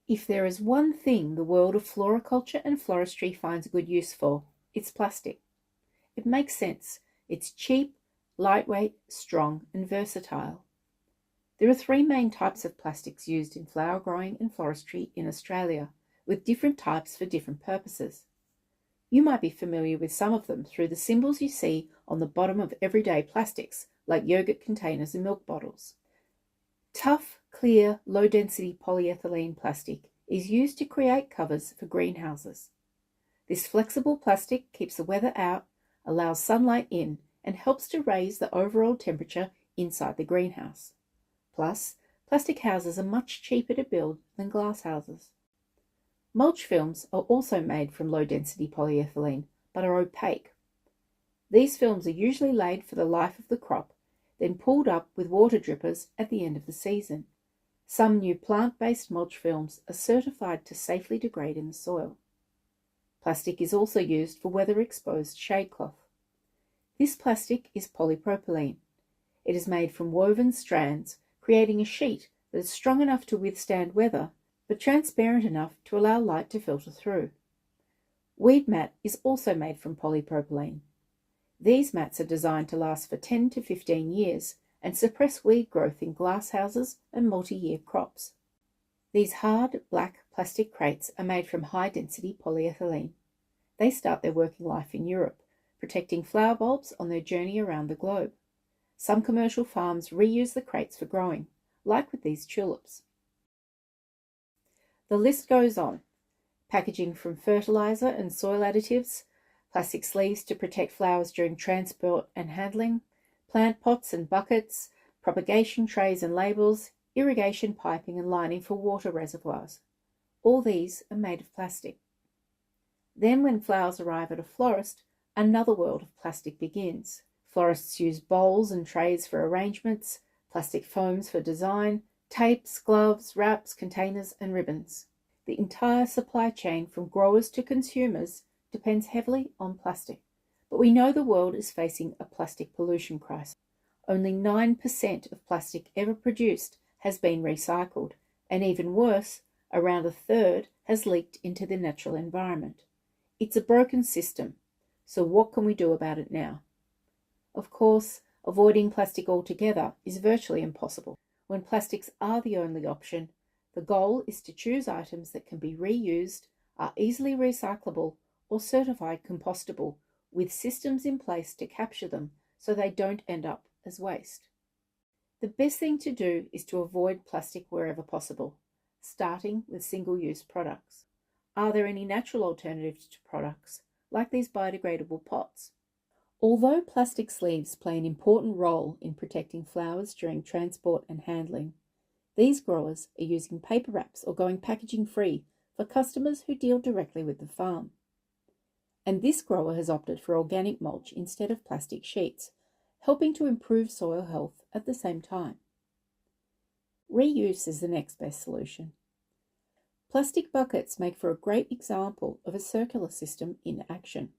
If there is one thing the world of floriculture and floristry finds good use for, it's plastic. It makes sense. It's cheap, lightweight, strong, and versatile. There are three main types of plastics used in flower growing and floristry in Australia, with different types for different purposes. You might be familiar with some of them through the symbols you see on the bottom of everyday plastics, like yogurt containers and milk bottles. Tough, clear, low-density polyethylene plastic is used to create covers for greenhouses. This flexible plastic keeps the weather out, allows sunlight in, and helps to raise the overall temperature inside the greenhouse. Plus, plastic houses are much cheaper to build than glass houses. Mulch films are also made from low-density polyethylene, but are opaque. These films are usually laid for the life of the crop, then pulled up with water drippers at the end of the season. Some new plant-based mulch films are certified to safely degrade in the soil. Plastic is also used for weather-exposed shade cloth. This plastic is polypropylene. It is made from woven strands, creating a sheet that is strong enough to withstand weather, but transparent enough to allow light to filter through. Weed mat is also made from polypropylene. These mats are designed to last for 10 to 15 years and suppress weed growth in glasshouses and multi-year crops. These hard, black plastic crates are made from high-density polyethylene. They start their working life in Europe, protecting flower bulbs on their journey around the globe. Some commercial farms reuse the crates for growing, like with these tulips. The list goes on. Packaging from fertilizer and soil additives, plastic sleeves to protect flowers during transport and handling, plant pots and buckets, propagation trays and labels, irrigation piping and lining for water reservoirs. All these are made of plastic. Then when flowers arrive at a florist, another world of plastic begins. Florists use bowls and trays for arrangements, plastic foams for design, tapes, gloves, wraps, containers, and ribbons. The entire supply chain from growers to consumers depends heavily on plastic. But we know the world is facing a plastic pollution crisis. Only 9% of plastic ever produced has been recycled, and even worse, around a third has leaked into the natural environment. It's a broken system, so what can we do about it now? Of course, avoiding plastic altogether is virtually impossible. When plastics are the only option, the goal is to choose items that can be reused, are easily recyclable, or certified compostable, with systems in place to capture them so they don't end up as waste. The best thing to do is to avoid plastic wherever possible, starting with single-use products. Are there any natural alternatives to products, like these biodegradable pots? Although plastic sleeves play an important role in protecting flowers during transport and handling, these growers are using paper wraps or going packaging-free for customers who deal directly with the farm. And this grower has opted for organic mulch instead of plastic sheets, helping to improve soil health at the same time. Reuse is the next best solution. Plastic buckets make for a great example of a circular system in action.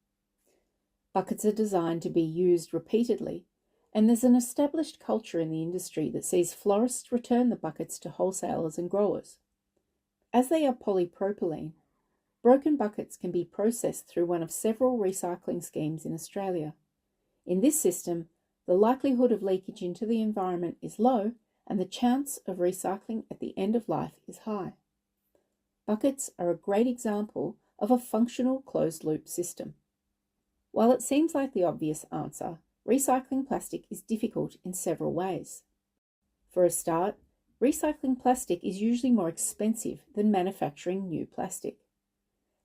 Buckets are designed to be used repeatedly, and there's an established culture in the industry that sees florists return the buckets to wholesalers and growers. As they are polypropylene, broken buckets can be processed through one of several recycling schemes in Australia. In this system, the likelihood of leakage into the environment is low, and the chance of recycling at the end of life is high. Buckets are a great example of a functional closed-loop system. While it seems like the obvious answer, recycling plastic is difficult in several ways. For a start, recycling plastic is usually more expensive than manufacturing new plastic.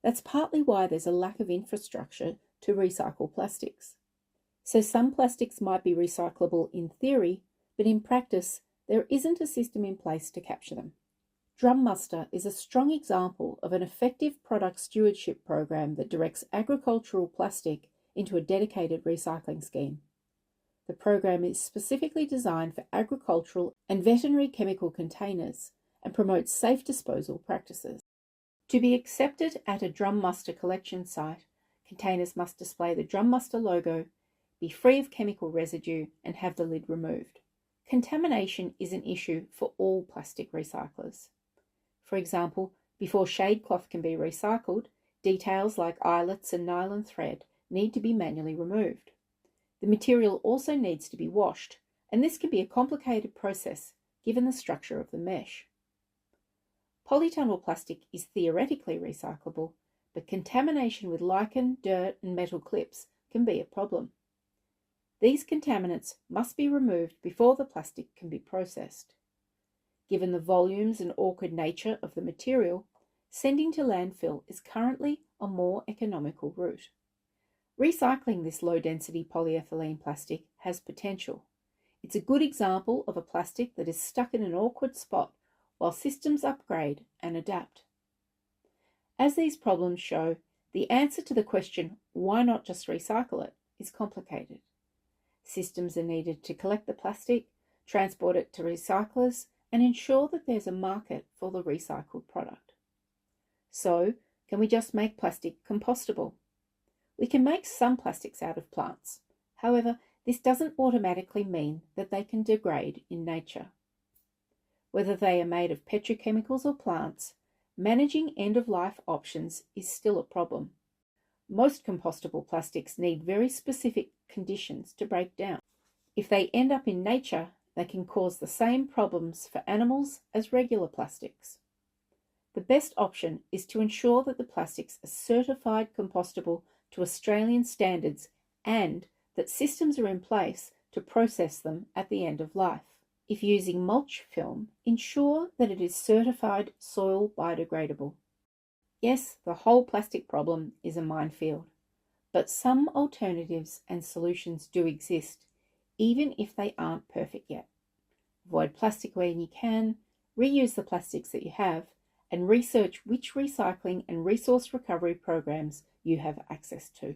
That's partly why there's a lack of infrastructure to recycle plastics. So some plastics might be recyclable in theory, but in practice, there isn't a system in place to capture them. Drummuster is a strong example of an effective product stewardship program that directs agricultural plastic into a dedicated recycling scheme. The program is specifically designed for agricultural and veterinary chemical containers and promotes safe disposal practices. To be accepted at a Drummuster collection site, containers must display the Drummuster logo, be free of chemical residue, and have the lid removed. Contamination is an issue for all plastic recyclers. For example, Before shade cloth can be recycled, details like eyelets and nylon thread need to be manually removed. The material also needs to be washed, and this can be a complicated process given the structure of the mesh. Polytunnel plastic is theoretically recyclable, but contamination with lichen, dirt, and metal clips can be a problem. These contaminants must be removed before the plastic can be processed. Given the volumes and awkward nature of the material, sending to landfill is currently a more economical route. Recycling this low-density polyethylene plastic has potential. It's a good example of a plastic that is stuck in an awkward spot while systems upgrade and adapt. As these problems show, the answer to the question, why not just recycle it, is complicated. Systems are needed to collect the plastic, transport it to recyclers, and ensure that there's a market for the recycled product. So, can we just make plastic compostable? We can make some plastics out of plants. However, this doesn't automatically mean that they can degrade in nature. Whether they are made of petrochemicals or plants, managing end-of-life options is still a problem. Most compostable plastics need very specific conditions to break down. If they end up in nature, they can cause the same problems for animals as regular plastics. The best option is to ensure that the plastics are certified compostable to Australian standards and that systems are in place to process them at the end of life. If using mulch film, ensure that it is certified soil biodegradable. Yes, the whole plastic problem is a minefield, but some alternatives and solutions do exist, even if they aren't perfect yet. Avoid plastic when you can, reuse the plastics that you have, and research which recycling and resource recovery programs you have access to.